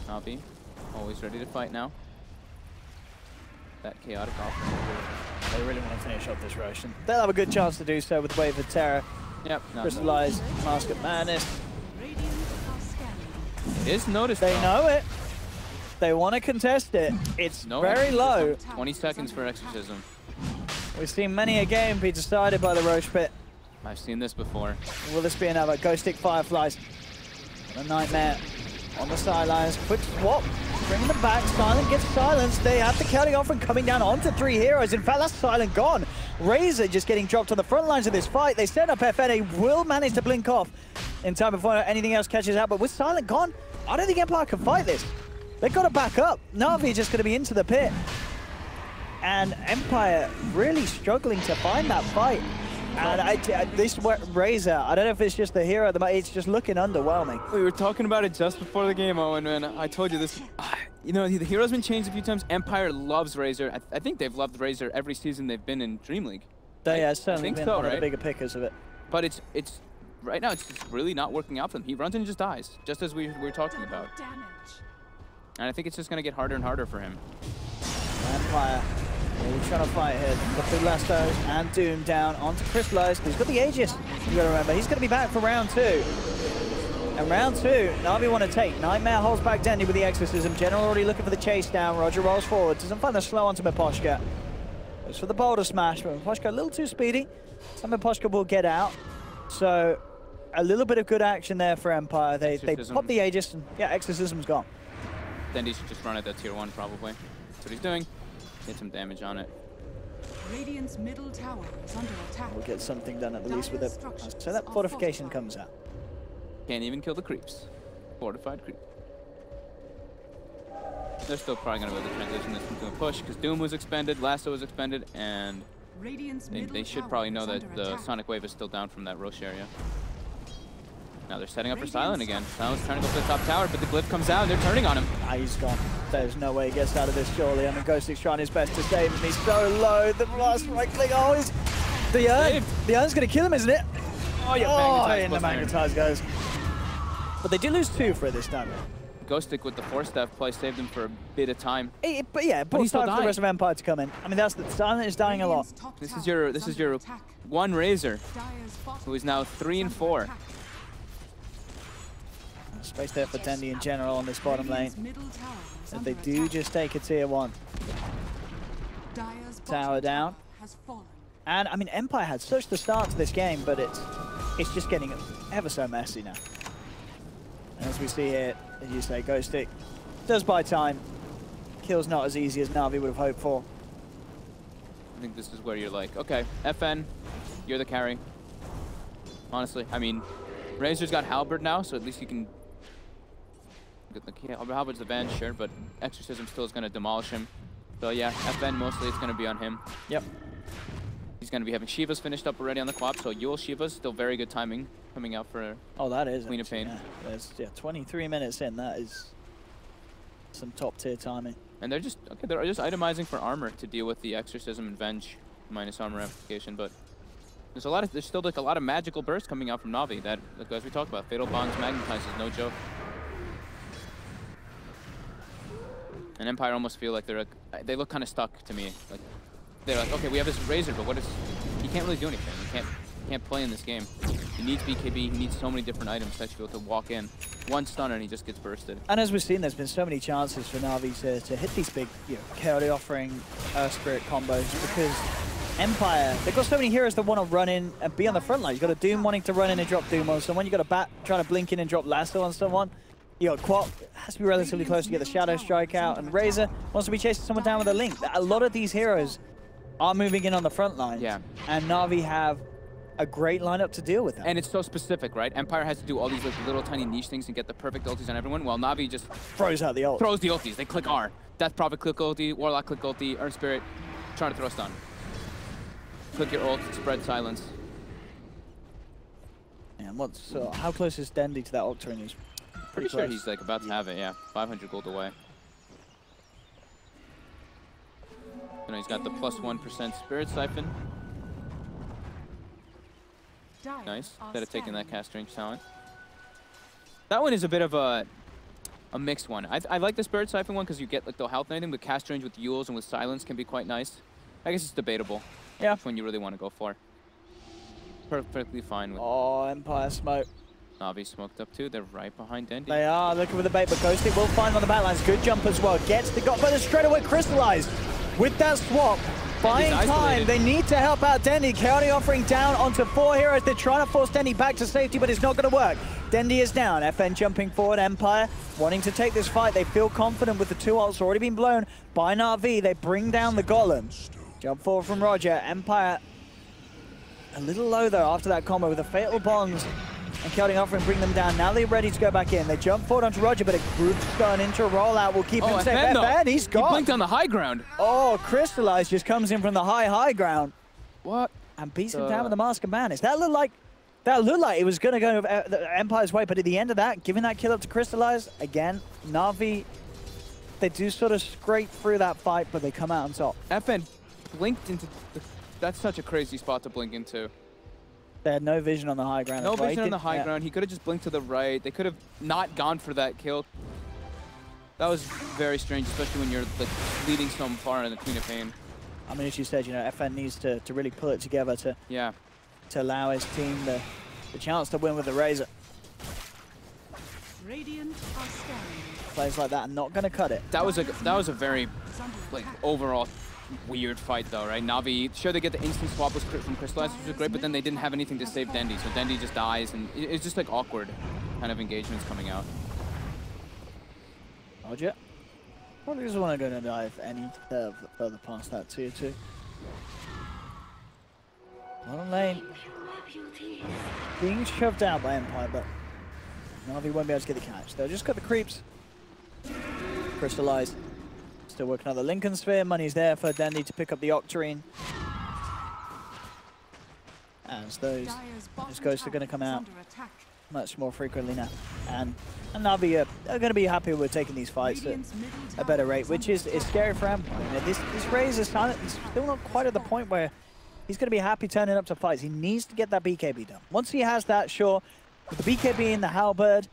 Na'Vi, always ready to fight now. That chaotic offering. They really want to finish off this Roshan. They'll have a good chance to do so with Wave of Terror. Yep. Crystallized, Mask of Madness. It is noticed. They know it. They want to contest it. It's very low. 20 seconds for Exorcism. We've seen many a game be decided by the Roche Pit. I've seen this before. Will this be another? Ghost Stick Fireflies. A Nightmare on the sidelines. Quick swap. Bringing them back. Silent gets silenced. They have the Chaotic Offering coming down onto 3 heroes. In fact, that's Silent gone. Razor just getting dropped on the front lines of this fight. They set up FN. Will manage to blink off in time before anything else catches out. But with Silent gone, I don't think Empire can fight this. They've got to back up. Na'Vi just going to be into the pit. And Empire really struggling to find that fight. And this Razor, I don't know if it's just the hero, it's just looking underwhelming. We were talking about it just before the game, Owen, and I told you this. You know, the hero's been changed a few times. Empire loves Razor. I think they've loved Razor every season they've been in DreamLeague. They certainly been one of the bigger pickers of it. But it's right now, it's just really not working out for them. He runs and just dies, just as we were talking about. And I think it's just going to get harder and harder for him. Empire really trying to fight here. Got the Lasso and Doom down onto Crystallized. He's got the Aegis, you got to remember. He's going to be back for round 2. And round 2, Na'Vi want to take. Nightmare holds back Dendy with the Exorcism. General already looking for the chase down. Roger rolls forward. Doesn't find the slow onto Miposhka. Goes for the boulder smash, but Miposhka a little too speedy. So Miposhka will get out. So a little bit of good action there for Empire. They pop the Aegis, and yeah, Exorcism's gone. Dendy should just run at that tier 1 probably. That's what he's doing. Get some damage on it. Radiant's middle tower is under attack. We'll get something done at the least with it. So that fortification comes out. Can't even kill the creeps. Fortified creep. They're still probably going to be able to transition this into a push because Doom was expended, Lasso was expended, and they should probably know that the Sonic Wave is still down from that Roche area. Now they're setting up for Silent again. Silent's trying to go for the top tower, but the Glyph comes out and they're turning on him. He's gone. There's no way he gets out of this, surely. I mean, Ghost's trying his best to save him. He's so low. The last right click. Oh, he's... The urn. The urn's going to kill him, isn't it? Oh, yeah. And the magnetized goes. But they do lose 2 for it this time. Ghostic with the 4-step play saved him for a bit of time. But yeah, it brought time for the rest of Empire to come in. I mean, that's the Silent is dying a lot. This is your one Razor, who is now 3 and 4. Space there for Dendy in general on this bottom lane. If they do just take a tier 1. Tower down. And I mean, Empire had such the start to this game, but it's just getting ever so messy now. And as we see here, as you say, Ghostic does buy time. Kill's not as easy as Na'Vi would have hoped for. I think this is where you're like, okay, FN, you're the carry. Honestly, I mean, Razor's got Halberd now, so at least you can get the Halberd's advantage, sure, but Exorcism still is going to demolish him. So yeah, FN mostly it's going to be on him. Yep. He's going to be having Shiva's finished up already on the co-op, so Yule Shiva's still very good timing coming out for that is Queen of Pain. Yeah. There's 23 minutes in. That is some top tier timing. And they're just itemizing for armor to deal with the Exorcism and Venge minus armor application, but there's still like a lot of magical bursts coming out from Na'Vi that, like, as we talked about, Fatal Bonds magnetizes, no joke. And Empire almost feel like they look kind of stuck to me. Like they're like, okay, we have this Razor, but he can't really do anything. He can't play in this game. He needs BKB. He needs so many different items to actually be able to walk in. One stunner and he just gets bursted. And as we've seen, there's been so many chances for Na'Vi to hit these big, Chaotic Offering, Earth Spirit combos, because Empire, they've got so many heroes that want to run in and be on the front line. You've got a Doom wanting to run in and drop Doom on someone. You've got a Bat trying to blink in and drop Lasso on someone. You got Quap, has to be relatively close to get the Shadow Strike out, and Razor wants to be chasing someone down with a Link. A lot of these heroes are moving in on the front line, and Na'Vi have a great lineup to deal with that. And it's so specific, right? Empire has to do all these like little tiny niche things and get the perfect ultis on everyone, while Na'Vi just throws out the ult. Throws the ultis. They click R. Death Prophet click ulti, Warlock click ulti, Earth Spirit, trying to throw a stun. Click your ult, spread silence. And how close is Dendy to that Octarine? He's pretty sure he's like about to have it, yeah. 500 gold away. You know, he's got the +1% Spirit Siphon. Nice. Instead of taking that cast range talent. That one is a bit of a mixed one. I like the Spirit Siphon one because you get like the health and anything, but cast range with Yules and with silence can be quite nice. I guess it's debatable. Yeah. Which one you really want to go for. Perfectly fine with. Oh, Empire smoke. Na'Vi smoked up too. They're right behind Dendy. They are looking for the bait, but Ghostic will find on the backlines. Good jump as well. Gets the got, but it's straight away crystallized with that swap. Buying time. They need to help out Dendy. Chaotic Offering down onto 4 heroes. They're trying to force Dendy back to safety, but it's not going to work. Dendy is down. FN jumping forward. Empire wanting to take this fight. They feel confident with the 2 ults already been blown by Na'Vi. They bring down the Golem. Jump forward from Roger. Empire a little low though after that combo with the Fatal Bonds. And Chaotic Offering bring them down. Now they're ready to go back in. They jump forward onto Roger, but a group stun into a rollout will keep him safe. FN, he's gone. He blinked on the high ground. Oh, Crystallize just comes in from the high ground. What? And beats him down with the Mask of Madness. That looked like it was going to go the Empire's way, but at the end of that, giving that kill up to Crystallize, again, Na'Vi, they do sort of scrape through that fight, but they come out on top. FN blinked into that's such a crazy spot to blink into. They had no vision on the high ground. No vision on the high ground. He could have just blinked to the right. They could have not gone for that kill. That was very strange, especially when you're like leading so far in the Queen of Pain. I mean, as you said, FN needs to really pull it together to allow his team the chance to win with the Razor. Radiant are scanning. Plays like that are not going to cut it. That was a very like overall weird fight though, right? Na'Vi, sure they get the instant swap from Crystallize, which was great, but then they didn't have anything to save Dendy, so Dendy just dies, and it's just like awkward kind of engagements coming out. Roger. Probably just want to go and dive any further past that tier 2. Bottom lane. Being shoved out by Empire, but Na'Vi won't be able to get the catch. They'll just got the creeps. Crystallized. Still working on the Lincoln Sphere. Money's there for Dendy to pick up the Octarine. As those ghosts are going to come out much more frequently now. And Na'Vi are going to be happy with taking these fights at a better rate, which is scary for Empire. You know, this Raze is still not quite at the point where he's going to be happy turning up to fights. He needs to get that BKB done. Once he has that, sure, with the BKB and the Halberd,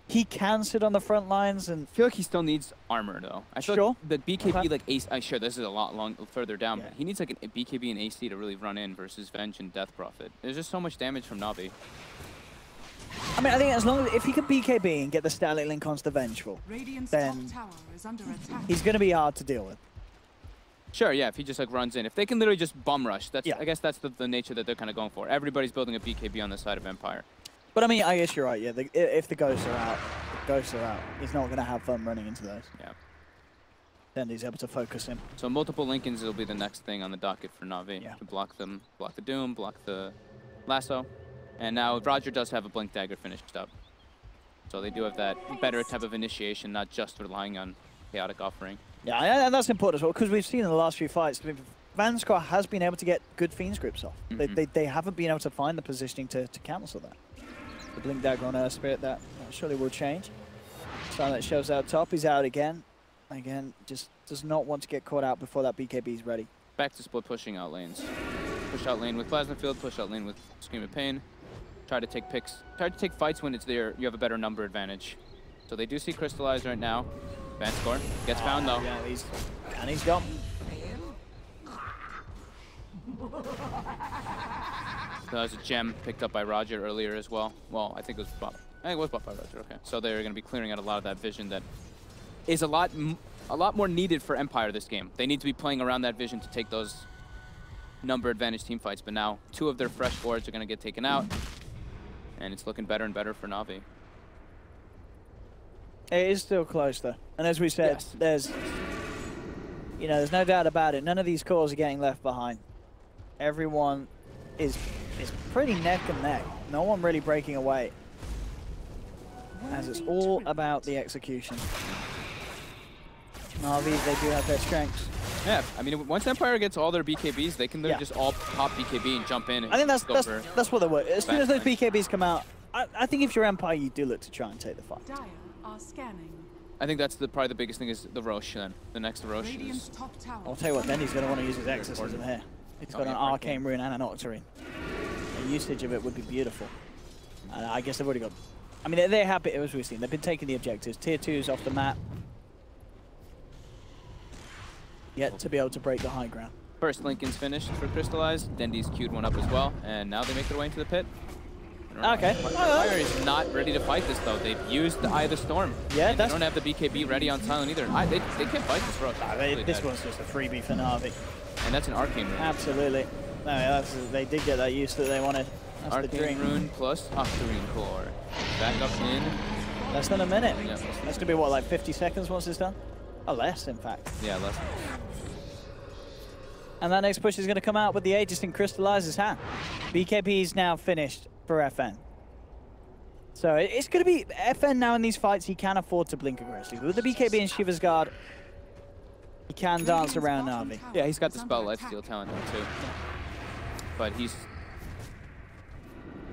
he can sit on the front lines and... I feel like he still needs armor, though. I feel like the BKB, like, AC... Sure, this is a lot further down, but he needs, like, a BKB and AC to really run in versus Venge and Death Prophet. There's just so much damage from Navi. I mean, I think as long as... If he can BKB and get the static link onto the Vengeful, then he's going to be hard to deal with. Sure, yeah, if he just, like, runs in. If they can literally just bum rush, that's, I guess that's the nature that they're kind of going for. Everybody's building a BKB on the side of Empire. But I mean, I guess you're right, yeah. If the ghosts are out, He's not going to have fun running into those. Yeah. Then he's able to focus him. So multiple Lincolns will be the next thing on the docket for Navi. To block them, block the Doom, block the Lasso. And now Roger does have a Blink Dagger finished up. So they do have that better type of initiation, not just relying on Chaotic Offering. Yeah, and that's important as well, because we've seen in the last few fights, Vincere has been able to get good Fiend's Grips off. They haven't been able to find the positioning to cancel that. The Blink Dagger on Earth Spirit, that surely will change. Silent shows out top, he's out again. Again, just does not want to get caught out before that BKB is ready. Back to split pushing out lanes. Push out lane with Plasma Field, push out lane with Scream of Pain. Try to take picks, try to take fights when it's there, you have a better number advantage. So they do see Crystallize right now. Vincere gets found though. Yeah, he's gone. That was a gem picked up by Roger earlier as well. Well, I think it was bought. I think it was bought by Roger. Okay, so they're going to be clearing out a lot of that vision that is a lot more needed for Empire this game. They need to be playing around that vision to take those number advantage team fights. But now 2 of their fresh boards are going to get taken out, and it's looking better and better for Navi. It is still close though, and as we said, there's no doubt about it. None of these cores are getting left behind. Everyone is pretty neck and neck. No one really breaking away, as it's all about the execution. Navi, they do have their strengths. Yeah, I mean, once Empire gets all their BKBs, they can just all pop BKB and jump in. And I think that's what they were. As soon as those BKBs come out, I think if you're Empire, you do look to try and take the fight. Scanning. I think that's probably the biggest thing is the Roche then. The next Roche is... I'll tell you what, then he's going to want to use his exorcism here. He's got an Arcane Rune and an Octarine. The usage of it would be beautiful. And I guess they've already got... I mean, they're happy, as we've seen. They've been taking the objectives. Tier 2's off the map. Yet to be able to break the high ground. First Lincoln's finished for Crystallized. Dendy's queued one up as well. And now they make their way into the pit. Okay. Fire is not ready to fight this though. They've used the Eye of the Storm. Yeah, they don't have the BKB ready on Silent either. They can't fight this Roche. This one's just a freebie for Navi. And that's an Arcane Rune. Absolutely. No, they did get that use that they wanted. That's Arcane Rune plus Octarine Core. Back up in less than a minute. Yeah, that's gonna be what, like 50 seconds once it's done? Or less, in fact. Yeah, less. And that next push is gonna come out with the Aegis and Crystallizer's hand. BKB is now finished for FN. So it's going to be FN now in these fights. He can afford to blink aggressively. With the BKB and Shiva's Guard, he can dance around Navi. Yeah, he's got the spell Lifesteal talent too. But he's...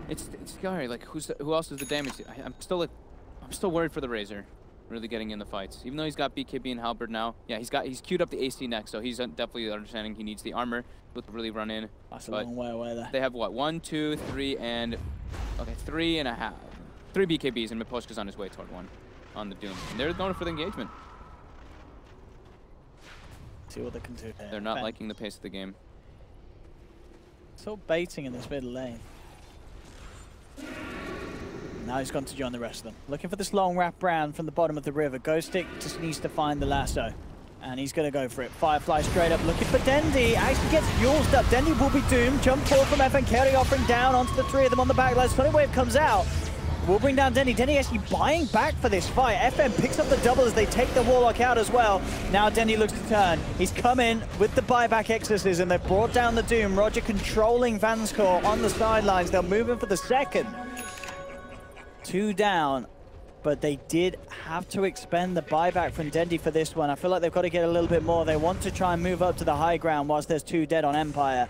It's scary. Like, who else is the damage? I'm still worried for the Razor really getting in the fights. Even though he's got BKB and Halberd now. Yeah, he's queued up the AC next, so he's definitely understanding he needs the armor to really run in. That's a long way away there. They have what? 1, 2, 3, and... Okay, 3.5. 3 BKBs, and Miposhka's on his way toward 1 on the Doom. And they're going for the engagement. See what they can do there. They're not liking the pace of the game. Still baiting in this middle lane. Now he's gone to join the rest of them. Looking for this long wrap round from the bottom of the river. Ghost Stick just needs to find the lasso. And he's going to go for it. Firefly straight up looking for Dendy. Actually gets Yulzed up. Dendy will be doomed. Jump forward from FN. Carry offering down onto the 3 of them on the back line. Sonic Wave comes out. We'll bring down Dendy. Dendy actually buying back for this fight. FN picks up the double as they take the Warlock out as well. Now Dendy looks to turn. He's come in with the buyback exorcism. They've brought down the Doom. Roger controlling Vincere on the sidelines. They'll move in for the second. 2 down. But they did have to expend the buyback from Dendy for this one. I feel like they've got to get a little bit more. They want to try and move up to the high ground whilst there's 2 dead on Empire.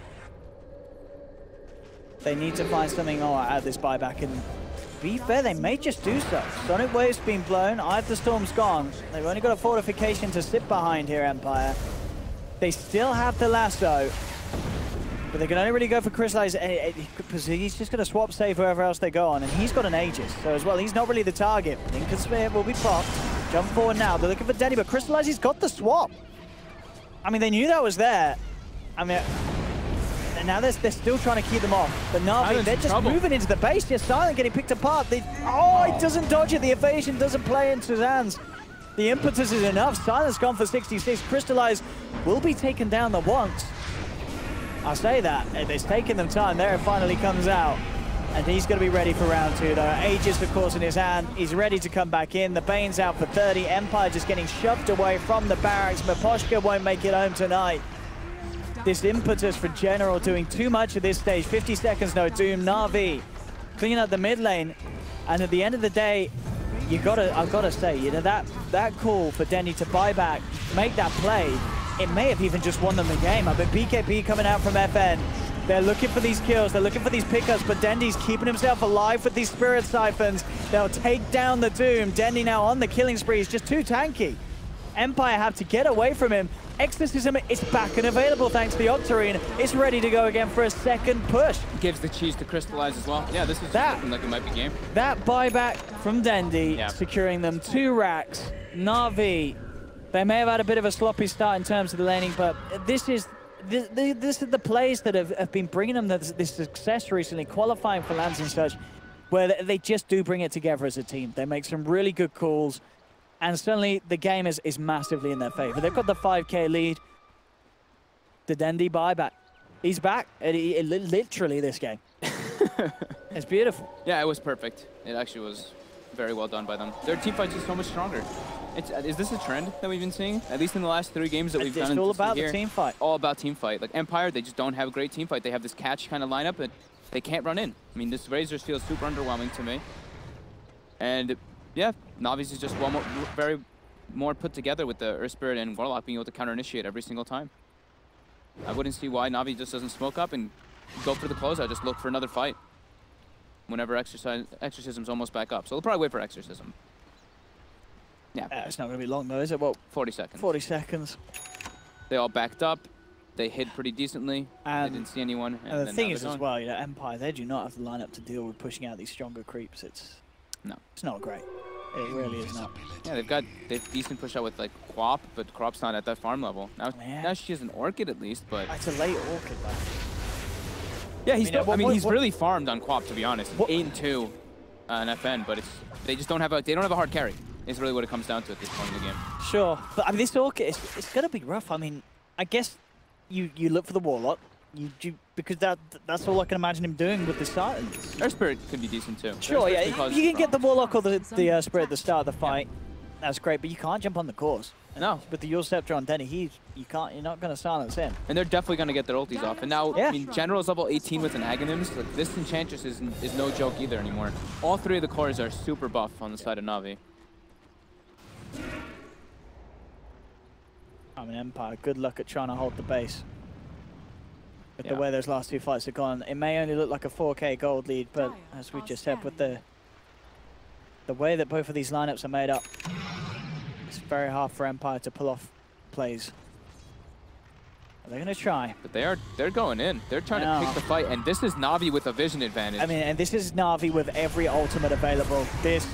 They need to find something out of this buyback. And to be fair, they may just do so. Sonic Wave's been blown. Eye of the Storm's gone. They've only got a fortification to sit behind here, Empire. They still have the lasso. But they can only really go for Crystallize because he's just going to swap save wherever else they go on, and he's got an Aegis. So as well, he's not really the target. Lincoln Spear will be popped. Jump forward now. They're looking for Denny, but Crystallize, he's got the swap. I mean, they knew that was there. I mean, and now they're still trying to keep them off. But Na'Vi, they're just moving into the base. Just Silent getting picked apart. Oh, he doesn't dodge it. The evasion doesn't play into his hands. The impetus is enough. Silent's gone for 66. Crystallize will be taken down the once. I'll say that. It's taken them time. There it finally comes out. And he's going to be ready for round 2, though. Aegis, of course, in his hand. He's ready to come back in. The Bane's out for 30. Empire just getting shoved away from the barracks. Miposhka won't make it home tonight. This impetus for General doing too much at this stage. 50 seconds, no Doom. Na'Vi cleaning up the mid lane. And at the end of the day, I've got to say, you know, that call for Denny to buy back, make that play, it may have even just won them the game. I bet BKB coming out from FN. They're looking for these kills, they're looking for these pickups, but Dendy's keeping himself alive with these Spirit Siphons. They'll take down the Doom. Dendy now on the killing spree. He's just too tanky. Empire have to get away from him. Exorcism is back and available thanks to the Octarine. It's ready to go again for a second push. Gives the cheese to Crystallize as well. Yeah, this is looking like it might be game. That buyback from Dendy, securing them 2 racks. Na'Vi, they may have had a bit of a sloppy start in terms of the laning, but this is the plays that have been bringing them this success recently, qualifying for lands and such, where they just do bring it together as a team. They make some really good calls, and suddenly the game is massively in their favor. They've got the 5K lead. The Dendy buyback. He's back, literally this game. It's beautiful. Yeah, it was perfect. It actually was very well done by them. Their team fights is so much stronger. Is this a trend that we've been seeing? At least in the last 3 games that we've done. It's all about the team fight. All about team fight. Like Empire, they just don't have a great team fight. They have this catch kind of lineup, but they can't run in. I mean, this Razors feels super underwhelming to me. And yeah, Navi's is just very more put together with the Earth Spirit and Warlock being able to counter-initiate every single time. I wouldn't see why Na'Vi just doesn't smoke up and go for the closeout. Just look for another fight whenever Exorcism's almost back up. So they'll probably wait for Exorcism. Yeah. It's not going to be long though, is it? Well, 40 seconds. 40 seconds. They all backed up. They hid pretty decently. They didn't see anyone. And the thing is as well, you know, Empire, they do not have the lineup to deal with pushing out these stronger creeps. It's not great. It really is not. Yeah, they've decent push out with like Quap, but Quap's not at that farm level. Now she has an Orchid at least, but it's a late Orchid though. Yeah, he's really farmed on Quap, to be honest. 8-2 on FN, but they just don't have a hard carry. Is really what it comes down to at this point in the game. Sure, but I mean, this Orchid, it's gonna be rough. I mean, I guess you look for the Warlock, because that's all I can imagine him doing with the Silence. Earth Spirit could be decent too. Sure, yeah, you can get the Warlock or the Spirit at the start of the fight. Yeah. That's great, but you can't jump on the course. No. With the Yule Scepter on Denny, you're not going to silence him. And they're definitely going to get their ultis off. And now, I mean, General's level 18 with an Aghanims. Like, this Enchantress is no joke either anymore. All 3 of the cores are super buff on the side of Na'Vi. I mean, Empire, good luck at trying to hold the base. With the way those last 2 fights have gone, it may only look like a 4K gold lead, but as we just said, with the way that both of these lineups are made up, it's very hard for Empire to pull off plays. They're going to try. But they're going in. They're trying to pick the fight, and this is Na'Vi with a vision advantage. I mean, and this is Na'Vi with every ultimate available. This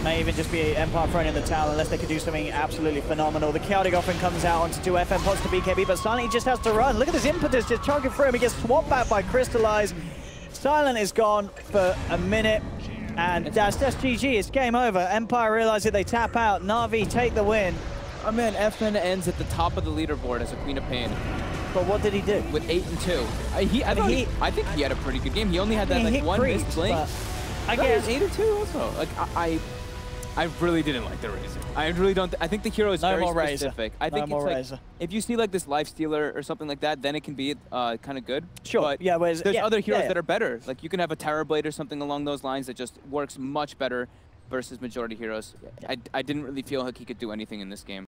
may even just be Empire thrown in the towel unless they could do something absolutely phenomenal. The Chaotic offering comes out onto 2 FN pods to BKB, but Silent just has to run. Look at this impetus just chugging through him. He gets swapped back by Crystallize. Silent is gone for a minute, and that's GG. It's game over. Empire realize that they tap out. Na'Vi take the win. Oh man, FN ends at the top of the leaderboard as a Queen of Pain. But what did he do? With 8-2. I think he had a pretty good game. He only had that like one missed blink. I guess 8-2 also. Like I really didn't like the Razor. I really don't. I think the hero is very specific. I think it's like, if you see like this Lifestealer or something like that, then it can be kind of good. Sure. But yeah. There's other heroes that are better. Like you can have a Terrorblade or something along those lines that just works much better versus majority heroes. I didn't really feel like he could do anything in this game.